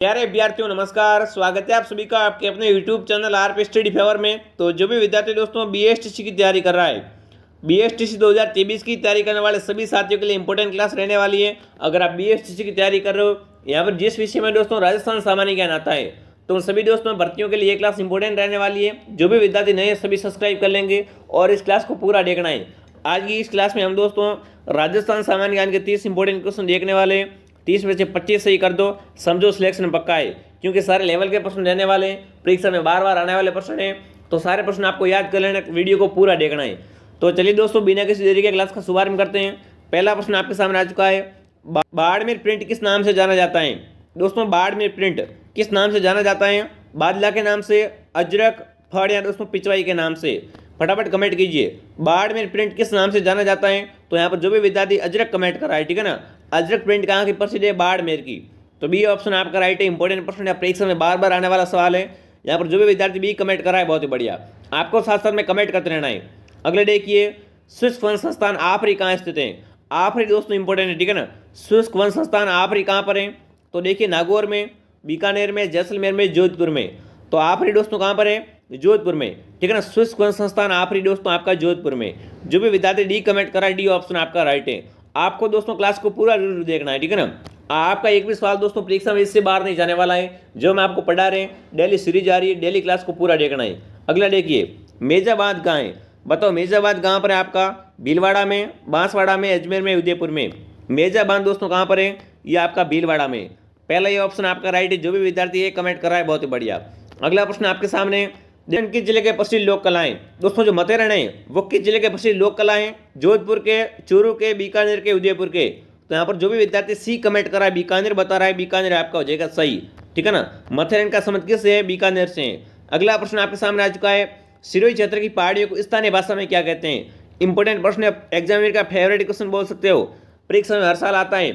प्यारे विद्यार्थियों नमस्कार, स्वागत है आप सभी का आपके अपने YouTube channel RP study favour में। तो जो भी विद्यार्थी दोस्तों बीएसटीसी की तैयारी कर रहा है, बीएसटीसी 2023 की तैयारी करने वाले सभी साथियों के लिए इंपॉर्टेंट क्लास रहने वाली है। अगर आप बीएसटीसी की तैयारी कर रहे हो, यहाँ पर जिस विषय में दोस्तों राजस्थान सामान्य ज्ञान आता है, तो उन सभी दोस्तों भर्तियों के लिए ये क्लास इंपॉर्टेंट रहने वाली है। जो भी विद्यार्थी नए सभी सब्सक्राइब कर लेंगे और इस क्लास को पूरा देखना है। आज की इस क्लास में हम दोस्तों राजस्थान सामान्य ज्ञान के 30 इंपॉर्टेंट क्वेश्चन देखने वाले हैं। 30 में से 25 सही कर दो, समझो सिलेक्शन पक्का है, क्योंकि सारे लेवल के प्रश्न रहने वाले हैं, परीक्षा में बार बार आने वाले प्रश्न हैं। तो सारे प्रश्न आपको याद कर लेना, वीडियो को पूरा देखना है। तो चलिए दोस्तों बिना किसी देरी के क्लास का शुभारंभ करते हैं। पहला प्रश्न आपके सामने आ चुका है, बाड़मेर प्रिंट किस नाम से जाना जाता है? दोस्तों बाड़मेर प्रिंट किस नाम से जाना जाता है? बादला के नाम से, अजरक, फड़ या दोस्तों पिचवाई के नाम से? फटाफट कमेंट कीजिए, बाड़मेर प्रिंट किस नाम से जाना जाता है? तो यहाँ पर जो भी विद्यार्थी अजरक कमेंट कर रहा है, ठीक है ना, अजरक प्रिंट कहाँ की प्रसिद्ध है? बाड़मेर की। तो बी ऑप्शन आपका राइट है। इंपॉर्टेंट प्रश्न है, परीक्षा में बार बार आने वाला सवाल है। यहाँ पर जो भी विद्यार्थी बी कमेंट कर रहा है बहुत ही बढ़िया, आपको साथ साथ में कमेंट करते रहना है। अगले देखिए, शुष्क वन संस्थान आफरी कहाँ स्थित है? आफरी दोस्तों इंपॉर्टेंट है, ठीक है ना। शुष्क वन संस्थान आफरी कहाँ पर है? तो देखिए नागौर में, बीकानेर में, जैसलमेर में, जोधपुर में। तो आफरी दोस्तों कहाँ पर है? जोधपुर में, ठीक है ना। शुष्क वन संस्थान आफरी दोस्तों आपका जोधपुर में। जो भी विद्यार्थी डी कमेंट कर रहा है, डी ऑप्शन आपका राइट है। आपको दोस्तों क्लास को पूरा जरूर देखना है, ठीक है ना। आपका एक भी सवाल दोस्तों परीक्षा में इससे बाहर नहीं जाने वाला है। जो मैं आपको पढ़ा रहे हैं, डेली सीरीज आ रही है, डेली क्लास को पूरा देखना है। अगला देखिए, मेजाबाद कहाँ है? बताओ मेजाबाद कहाँ पर है आपका? भीलवाड़ा में, बांसवाड़ा में, अजमेर में, उदयपुर में। मेजाबाद दोस्तों कहाँ पर है? ये आपका भीलवाड़ा में। पहला ये ऑप्शन आपका राइट है। जो भी विद्यार्थी ये कमेंट कर रहा है बहुत ही बढ़िया। अगला प्रश्न आपके सामने, किस जिले के प्रसिद्ध लोक कलाएं? दोस्तों जो मथेरण है वो किस जिले के प्रसिद्ध लोक कलाएं? जोधपुर के, चूरू के, बीकानेर के, उदयपुर के। तो यहाँ पर जो भी विद्यार्थी सी कमेंट कर रहा है, बीकानेर बता रहा है, बीकानेर आपका हो जाएगा सही, ठीक है ना। मथेरण का संबंध किससे है? बीकानेर से है। अगला प्रश्न आपके सामने आ चुका है, सिरोही क्षेत्र की पहाड़ियों को स्थानीय भाषा में क्या कहते हैं? इंपॉर्टेंट प्रश्न है, एग्जामिनर का फेवरेट क्वेश्चन बोल सकते हो, परीक्षा में हर साल आता है।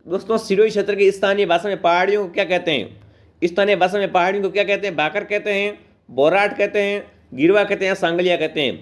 दोस्तों सिरोही क्षेत्र की स्थानीय भाषा में पहाड़ियों को क्या कहते हैं? स्थानीय भाषा में पहाड़ियों को क्या कहते हैं? भाकर कहते हैं, बोराट कहते हैं, गिरवा कहते हैं, सांगलिया कहते हैं।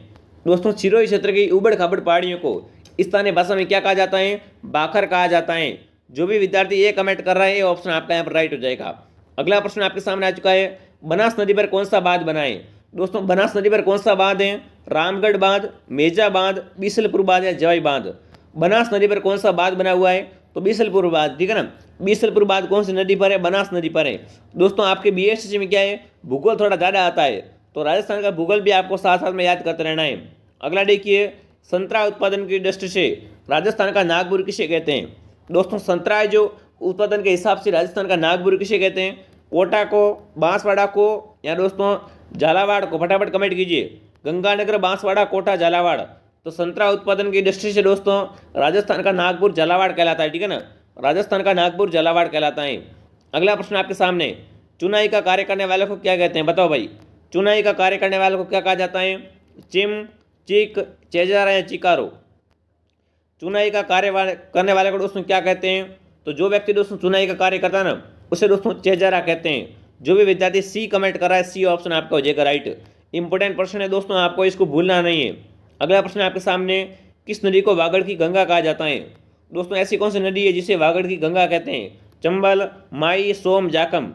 दोस्तों सिरोही क्षेत्र की उबड़ खाबड़ पहाड़ियों को स्थानीय भाषा में क्या कहा जाता है? बाखर कहा जाता है। जो भी विद्यार्थी ये कमेंट कर रहा है, ये ऑप्शन आपका यहाँ पर राइट हो जाएगा। अगला प्रश्न आपके सामने आ चुका है, बनास नदी पर कौन सा बांध बना है? दोस्तों बनास नदी पर कौन सा बांध है? रामगढ़ बांध, मेजा बांध, बीसलपुर बांध या जवाई बांध? बनास नदी पर कौन सा बांध बना हुआ है? तो बीसलपुर बांध, ठीक है ना। बीसलपुर बांध कौन सी नदी पर है? बनास नदी पर है। दोस्तों आपके बीएससी में क्या है, भूगोल थोड़ा ज़्यादा आता है, तो राजस्थान का भूगोल भी आपको साथ साथ में याद करते रहना है। अगला देखिए, संतरा उत्पादन की दृष्टि से राजस्थान का नागपुर किसे कहते हैं? दोस्तों संतरा जो उत्पादन के हिसाब से राजस्थान का नागपुर किसे कहते हैं? कोटा को, बांसवाड़ा को या दोस्तों झालावाड़ को? फटाफट कमेंट कीजिए, गंगानगर, बांसवाड़ा, कोटा, झालावाड़। तो संतरा उत्पादन की दृष्टि से दोस्तों राजस्थान का नागपुर झालावाड़ कहलाता है, ठीक है ना। राजस्थान का नागपुर झालावाड़ कहलाता है। अगला प्रश्न आपके सामने, चुनाई का कार्य करने वाले को क्या कहते हैं? बताओ भाई, चुनाई का कार्य करने वाले को क्या कहा जाता है? चिम, चिक, चेजारा या चिकारो? चुनाई का कार्य करने वाले को दोस्तों क्या कहते हैं? तो जो व्यक्ति दोस्तों चुनाई का कार्य करता है ना, उसे दोस्तों चेजारा कहते हैं। जो भी विद्यार्थी सी कमेंट कर रहा है, सी ऑप्शन आपका हो जाएगा राइट। इंपॉर्टेंट प्रश्न है दोस्तों, आपको इसको भूलना नहीं है। अगला प्रश्न आपके सामने, किस नदी को वागड़ की गंगा कहा जाता है? दोस्तों ऐसी कौन सी नदी है जिसे वागड़ की गंगा कहते हैं? चंबल, माई, सोम, जाकम?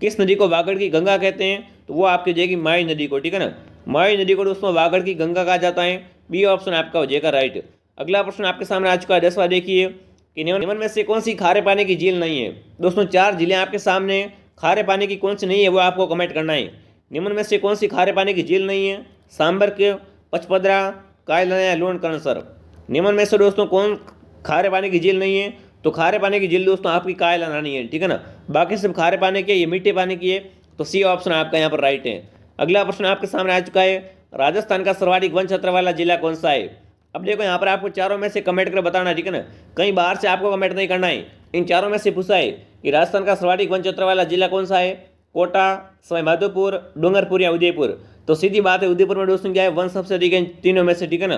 किस नदी को वागड़ की गंगा कहते हैं? तो वो आपकी जाएगी माई नदी को, ठीक है ना। माई नदी को दोस्तों वागड़ की गंगा कहा जाता है। बी ऑप्शन आपका हो जाएगा राइट। अगला प्रश्न आपके सामने आ चुका है 10वां, देखिए कि निम्न में से कौन सी खारे पानी की झील नहीं है? दोस्तों 4 झीलें आपके सामने, खारे पानी की कौन सी नहीं है वो आपको कमेंट करना है। निम्न में से कौन सी खारे पानी की झील नहीं है? सांबर के, पचपदरा, कायला या लोणकरणसर? निम्न में से दोस्तों कौन खारे पानी की झील नहीं है? तो खारे पानी की झील दोस्तों आपकी कायला नहीं है, ठीक है ना। बाकी सब खारे पानी के, ये मीठे पानी की है। तो सी ऑप्शन आपका यहाँ पर राइट है। अगला प्रश्न आपके सामने आ चुका है, राजस्थान का सर्वाधिक वन क्षेत्र वाला जिला कौन सा है? अब देखो यहाँ पर आपको चारों में से कमेंट कर बताना, ठीक है ना। कहीं बाहर से आपको कमेंट नहीं करना है। इन चारों में से पूछा है कि राजस्थान का सर्वाधिक वन क्षेत्र वाला जिला कौन सा है? कोटा, सवाई माधोपुर, डूंगरपुर या उदयपुर? तो सीधी बात है, उदयपुर में दोस्तों क्या है, वन सबसे अधिक है तीनों में से, ठीक है ना।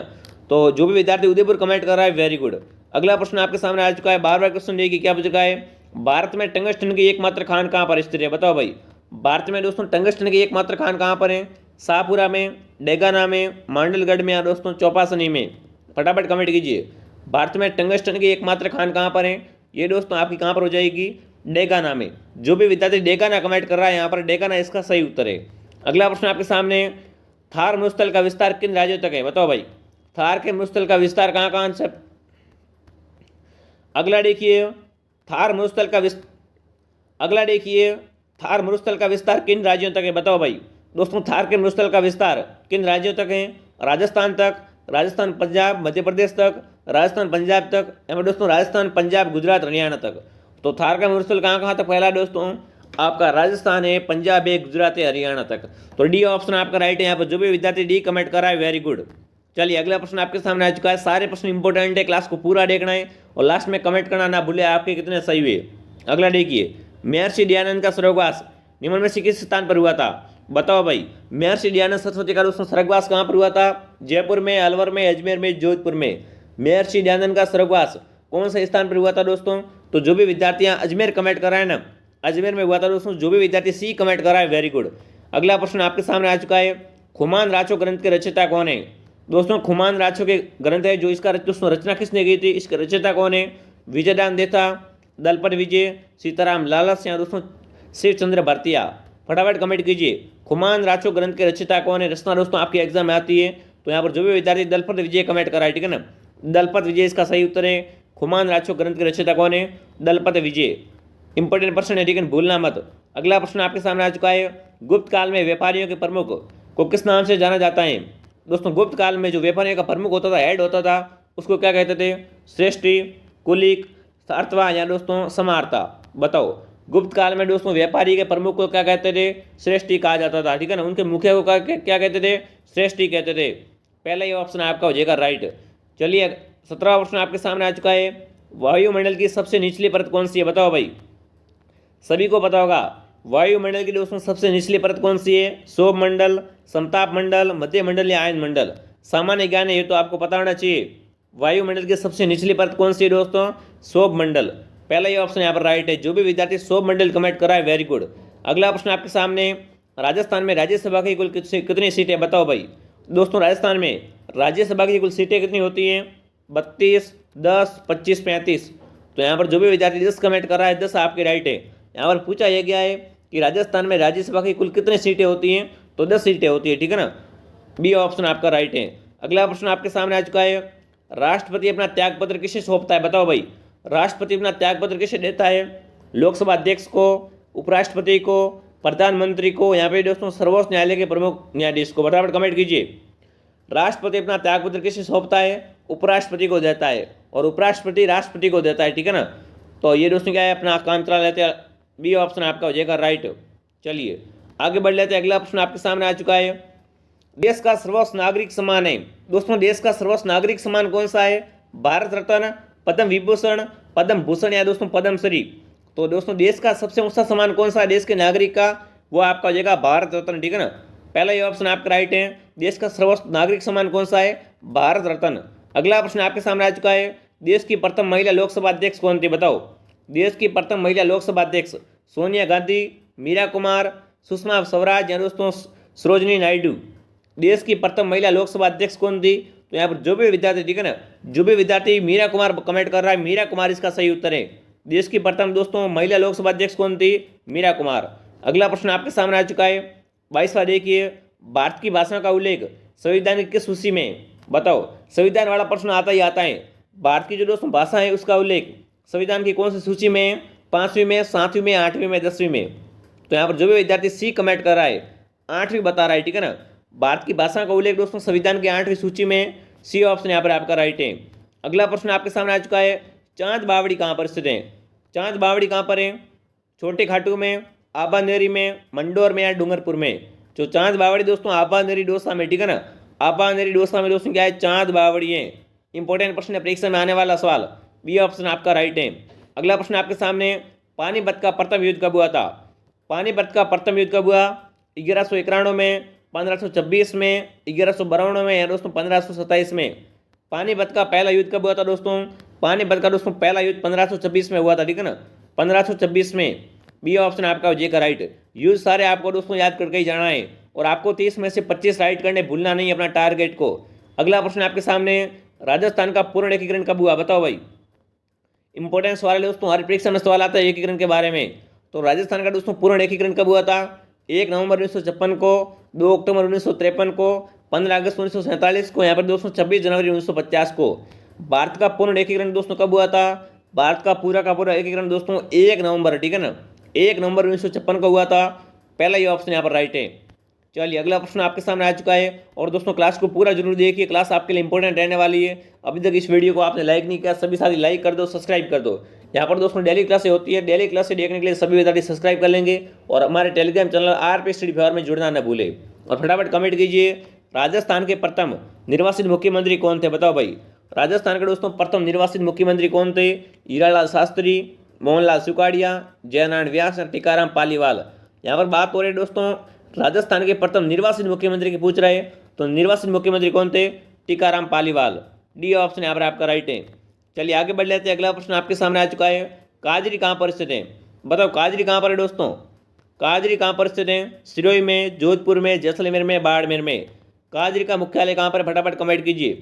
तो जो भी विद्यार्थी उदयपुर कमेंट कर रहा है, वेरी गुड। अगला प्रश्न आपके सामने आ चुका है, 12वां क्वेश्चन देखिए क्या पूछ चुका है, भारत में टंगस्टन की एकमात्र खान कहाँ पर स्थित है? बताओ भाई, भारत में दोस्तों टंगस्टन की एकमात्र खान कहाँ पर है? शाहपुरा में, डेगाना में, मांडलगढ़ में या दोस्तों चौपासनी में? फटाफट कमेंट कीजिए, भारत में टंगस्टन की एकमात्र खान कहाँ पर है? ये दोस्तों आपकी कहाँ पर हो जाएगी? डेगाना में। जो भी विद्यार्थी डेगाना कमेंट कर रहा है यहाँ पर डेगाना इसका सही उत्तर है। अगला प्रश्न आपके सामने, थार मरुस्थल का विस्तार किन राज्यों तक है? बताओ भाई, थार के मरुस्थल का विस्तार कहाँ कहाँ से? अगला देखिए, थार मरुस्थल का अगला देखिए, थार मरुस्थल का विस्तार किन राज्यों तक है? बताओ भाई दोस्तों, थार के मरुस्थल का विस्तार किन राज्यों तक है? राजस्थान तक, राजस्थान पंजाब मध्य प्रदेश तक, राजस्थान पंजाब तक, या दोस्तों राजस्थान पंजाब गुजरात हरियाणा तक। तो थार का मरुस्थल कहाँ कहाँ तक फैला है दोस्तों? आपका राजस्थान है, पंजाब है, गुजरात है, हरियाणा तक। तो डी ऑप्शन आपका राइट है। यहाँ पर जो भी विद्यार्थी डी कमेंट कर रहा है वेरी गुड। चलिए अगला प्रश्न आपके सामने आ चुका है। सारे प्रश्न इंपॉर्टेंट है, क्लास को पूरा देखना है और लास्ट में कमेंट करना ना भूले आपके कितने सही हुए। अगला देखिए, महर्षि दयानंद का स्वर्गवास निम्न में से किस स्थान पर हुआ था? बताओ भाई, महर्षि दयानंद सरस्वती का दोस्तों स्वर्गवास कहाँ पर हुआ था? जयपुर में, अलवर में, अजमेर में, जोधपुर में। महर्षि दयानंद का स्वर्गवास कौन से स्थान पर हुआ था दोस्तों? तो जो भी विद्यार्थियां अजमेर कमेंट कर रहे हैं ना, अजमेर में हुआ था दोस्तों। जो भी विद्यार्थी सी कमेंट कर रहा है वेरी गुड। अगला प्रश्न आपके सामने आ चुका है, खुमान राचो ग्रंथ के रचयिता कौन है? दोस्तों खुमान राचो के ग्रंथ है जो इसका दोस्तों रचना किसने की थी? इसके रचयिता कौन है? विजयदान देथा, दलपत विजय, सीताराम लालस या दोस्तों शिव चंद्र भारतीया। फटाफट कमेंट कीजिए, खुमान राचो ग्रंथ के रचयिता कौन है? रचना दोस्तों आपके एग्जाम में आती है। तो यहाँ पर जो भी विद्यार्थी दलपत विजय कमेंट कर रहा है, ठीक है ना, दलपत विजय इसका सही उत्तर है। खुमान राचो ग्रंथ के रचयिता कौन है? दलपत विजय। इंपॉर्टेंट प्रश्न है, ठीक है, भूलना मत। अगला प्रश्न आपके सामने आ चुका है, गुप्त काल में व्यापारियों के प्रमुख को किस नाम से जाना जाता है? दोस्तों गुप्त काल में जो व्यापारियों का प्रमुख होता था, हेड होता था, उसको क्या कहते थे? श्रेष्ठी, कुलिक, सार्थवा या दोस्तों समार्ता। बताओ, गुप्त काल में दोस्तों व्यापारी के प्रमुख को क्या कहते थे? श्रेष्ठी कहा जाता था, ठीक है ना। उनके मुखिया को क्या कहते थे? श्रेष्ठी कहते थे। पहला ये ऑप्शन आपका हो जाएगा राइट। चलिए 17वां प्रश्न आपके सामने आ चुका है, वायुमंडल की सबसे निचली परत कौन सी है? बताओ भाई, सभी को पता होगा वायुमंडल की दोस्तों सबसे निचली परत कौन सी है? शोभ मंडल, समताप मंडल, मध्य मंडल या आयन मंडल। सामान्य ज्ञान है ये तो आपको पता होना चाहिए। वायुमंडल की सबसे निचली परत कौन सी है दोस्तों? शोभ मंडल। पहला ये ऑप्शन यहाँ पर राइट है। जो भी विद्यार्थी शोभ मंडल कमेंट करा है वेरी गुड। अगला प्रश्न आपके सामने, राजस्थान में राज्यसभा की कुल कितनी सीटें? बताओ भाई दोस्तों, राजस्थान में राज्यसभा की कुल सीटें कितनी होती हैं? 32, 10, 25, 35। तो यहाँ पर जो भी विद्यार्थी 10 कमेंट कर रहा है 10 आपके राइट है। यहाँ पर पूछा यह गया है कि राजस्थान में राज्यसभा की कुल कितनी सीटें होती हैं? तो 10 सीटें होती है, ठीक है ना। बी ऑप्शन आपका राइट है। अगला प्रश्न आपके सामने आ चुका है, राष्ट्रपति अपना त्यागपत्र किसे सौंपता है? बताओ भाई, राष्ट्रपति अपना त्यागपत्र किसे देता है? लोकसभा अध्यक्ष को, उपराष्ट्रपति को, प्रधानमंत्री को, यहाँ पे दोस्तों सर्वोच्च न्यायालय के प्रमुख न्यायाधीश को। फटाफट कमेंट कीजिए, राष्ट्रपति अपना त्यागपत्र किसे सौंपता है? उपराष्ट्रपति को देता है और उपराष्ट्रपति राष्ट्रपति को देता है, ठीक है ना। तो ये दोस्तों क्या है, अपना कांतरा लेते हैं। बी ऑप्शन आपका हो जाएगा राइट। चलिए आगे बढ़ लेते हैं। अगला प्रश्न आपके सामने आ चुका है, देश का सर्वोच्च नागरिक सम्मान है दोस्तों, देश का सर्वोच्च नागरिक सम्मान कौन सा है? भारत रत्न, पद्म विभूषण, पद्म भूषण या दोस्तों पद्मश्री। तो दोस्तों देश का सबसे ऊंचा सम्मान कौन सा है देश के नागरिक का? वो आपका हो जाएगा भारत रत्न, ठीक है ना। पहला ये ऑप्शन आपका राइट है। देश का सर्वोच्च नागरिक सम्मान कौन सा है? भारत रत्न। अगला प्रश्न आपके सामने आ चुका है, देश की प्रथम महिला लोकसभा अध्यक्ष कौन थी? बताओ, देश की प्रथम महिला लोकसभा अध्यक्ष सोनिया गांधी, मीरा कुमार, सुषमा स्वराज या दोस्तों सरोजिनी नायडू। देश की प्रथम महिला लोकसभा अध्यक्ष कौन थी? तो यहाँ पर जो भी विद्यार्थी, ठीक है ना, जो भी विद्यार्थी मीरा कुमार कमेंट कर रहा है, मीरा कुमार इसका सही उत्तर है। देश की प्रथम दोस्तों महिला लोकसभा अध्यक्ष कौन थी? मीरा कुमार। अगला प्रश्न आपके सामने आ चुका है, 22वां देखिए, भारत की भाषा का उल्लेख संविधान की किस सूची में? बताओ, संविधान वाला प्रश्न आता ही आता है। भारत की जो दोस्तों भाषा है उसका उल्लेख संविधान की कौन सी सूची में? 5वीं में, 7वीं में, 8वीं में, 10वीं में। तो यहाँ पर जो भी विद्यार्थी सी कमेंट कर रहा है 8वीं बता रहा है, ठीक है ना। भारत की भाषा का उल्लेख दोस्तों संविधान की 8वीं सूची में, सी ऑप्शन यहाँ पर आपका राइट है। अगला प्रश्न आपके सामने आ चुका है, चांद बावड़ी कहाँ पर स्थित है? चांद बावड़ी कहाँ पर है? छोटे खाटू में, आबानेरी में, मंडोर में या डूंगरपुर में। जो चांद बावड़ी दोस्तों आबानेरी डोसा में, ठीक है ना। आबानेरी डोसा में दोस्तों क्या है? चांद बावड़ी है। इंपॉर्टेंट प्रश्न है, परीक्षा में आने वाला सवाल। बी ऑप्शन आपका राइट है। अगला प्रश्न आपके सामने, पानीपत का प्रथम युद्ध कब हुआ था? पानीपत का प्रथम युद्ध कब हुआ? 1191 में, 1526 में, 1152 में या दोस्तों 1527 में। पानीपत का पहला युद्ध कब हुआ था दोस्तों? पानीपत का दोस्तों पहला युद्ध 1526 में हुआ था, ठीक है ना, 1526 में। बी ऑप्शन आपका हो जाएगा राइट। युद्ध सारे आपको दोस्तों याद करके ही जाना है और आपको 30 में से 25 राइट करने भूलना नहीं है अपना टारगेट को। अगला प्रश्न आपके सामने, राजस्थान का पूर्ण एकीकरण कब हुआ? बताओ भाई, इंपॉर्टेंस वाले दोस्तों हर परीक्षा में सवाल आता है एकीकरण के बारे में। तो राजस्थान का दोस्तों पूर्ण एकीकरण कब हुआ था? 1 नवंबर 1956 को, 2 अक्टूबर 1953 को, 15 अगस्त 1947 को, यहाँ पर दोस्तों 26 जनवरी 1950 को। भारत का पूर्ण एकीकरण दोस्तों कब हुआ था? भारत का पूरा एकीकरण दोस्तों 1 नवंबर, ठीक है ना, 1 नवंबर 1956 को हुआ था। पहला ये ऑप्शन यहाँ पर राइट है। चलिए अगला प्रश्न आपके सामने आ चुका है। और दोस्तों क्लास को पूरा जरूर देखिए, क्लास आपके लिए इंपॉर्टेंट रहने वाली है। अभी तक इस वीडियो को आपने लाइक नहीं किया, सभी साथी लाइक कर दो, सब्सक्राइब कर दो। यहाँ पर दोस्तों डेली क्लासें होती है, डेली क्लासें देखने के लिए सभी विद्यार्थी सब्सक्राइब कर लेंगे और हमारे Telegram channel RP study favour में जुड़ना न भूले। और फटाफट कमेंट कीजिए, राजस्थान के प्रथम निर्वाचित मुख्यमंत्री कौन थे? बताओ भाई, राजस्थान के दोस्तों प्रथम निर्वाचित मुख्यमंत्री कौन थे? हीरालाल शास्त्री, मोहनलाल सुखाड़िया, जयनारायण व्यास और टीकाराम पालीवाल। यहाँ पर बात हो रही है दोस्तों राजस्थान के प्रथम निर्वाचित मुख्यमंत्री की पूछ रहे हैं, तो निर्वाचित मुख्यमंत्री कौन थे? टीकाराम पालीवाल। डी ऑप्शन यहाँ पर आपका राइट है। चलिए आगे बढ़ लेते हैं। अगला प्रश्न आपके सामने आ चुका है। काजरी कहाँ पर स्थित है? बताओ काजरी कहाँ पर है दोस्तों? काजरी कहाँ पर स्थित है? सिरोही में, जोधपुर में, जैसलमेर में, बाड़मेर में। काजरी का मुख्यालय कहाँ पर है? फटाफट कमेंट कीजिए।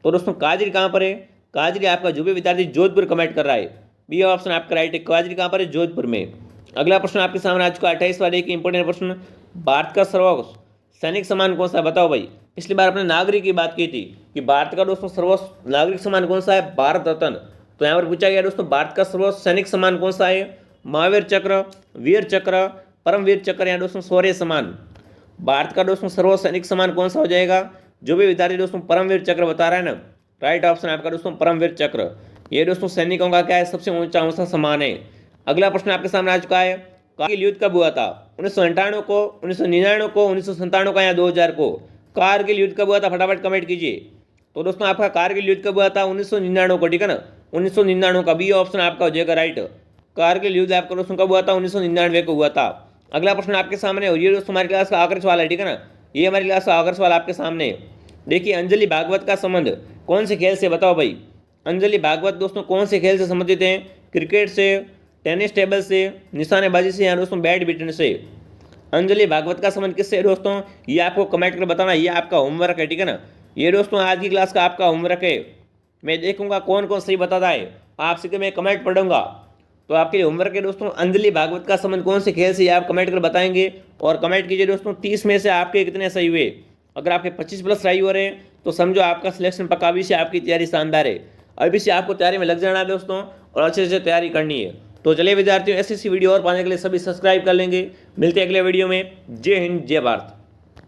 तो दोस्तों काजरी कहाँ पर है? काजरी आपका जो भी विद्यार्थी जोधपुर कमेंट कर रहा है, बी ऑप्शन आपका राइट है। काजरी कहाँ पर है? जोधपुर में। अगला प्रश्न आपके सामने आ चुका है 28वां वाले की इंपॉर्टेंट प्रश्न। भारत का सर्वोच्च सैनिक सम्मान कौन सा है? बताओ भाई। पिछली बार अपने नागरिक की बात की थी कि भारत का दोस्तों सर्वोच्च नागरिक सम्मान कौन सा है? भारत रत्न। तो यहाँ पर पूछा गया दोस्तों भारत का सर्वोच्च सैनिक सम्मान कौन सा है? महावीर चक्र, वीर चक्र, परमवीर चक्र या दोस्तों शौर्य सम्मान। भारत का दोस्तों सर्वोच्च सैनिक सम्मान कौन सा हो जाएगा? जो भी विद्यार्थी दोस्तों परमवीर चक्र बता रहा है ना, राइट ऑप्शन आपका दोस्तों परमवीर चक्र। ये दोस्तों सैनिकों का क्या है? सबसे ऊंचा सम्मान है। अगला प्रश्न आपके सामने आ चुका है। कारगिल युद्ध कब हुआ था? 1998 को, 1999 को, 1997 का या 2000 को? कारगिल युद्ध कब हुआ था? फटाफट कमेंट कीजिए। तो दोस्तों आपका कारगिल युद्ध कब हुआ था? 1999 को, ठीक है ना, 1999 का। बी ऑप्शन आपका हो जाएगा राइट। कारगिल युद्ध आपका दोस्तों कब हुआ था? 1999 को हुआ था। अगला प्रश्न आपके सामने, और ये दोस्तों हमारी क्लास का आखिरी सवाल है, ठीक है ना, ये हमारी क्लास का आखिरी सवाल आपके सामने। देखिए अंजलि भागवत का संबंध कौन से खेल से? बताओ भाई। अंजलि भागवत दोस्तों कौन से खेल से संबंधित हैं? क्रिकेट से, टेनिस टेबल से, निशानेबाजी से या दोस्तों बैडमिंटन से? अंजलि भागवत का संबंध किससे है दोस्तों? ये आपको कमेंट कर बताना, ये आपका होमवर्क है, ठीक है ना। ये दोस्तों आज की क्लास का आपका होमवर्क है। मैं देखूंगा कौन कौन सही बताता है, आपसे मैं कमेंट पढ़ूंगा। तो आपके लिए होमवर्क है दोस्तों, अंजलि भागवत का संबंध कौन से खेल से, ये आप कमेंट कर बताएंगे। और कमेंट कीजिए दोस्तों 30 में से आपके कितने सही हुए। अगर आपके 25+ सही हो रहे हैं तो समझो आपका सिलेक्शन पक्का। अभी से आपकी तैयारी शानदार है, अभी से आपको तैयारी में लग जाना है दोस्तों, और अच्छे से तैयारी करनी है। तो चलिए विद्यार्थियों, ऐसी ववीडियो और पाने के लिए सभी सब्सक्राइब कर लेंगे। मिलते हैं अगले वीडियो में। जय हिंद, जय भारत।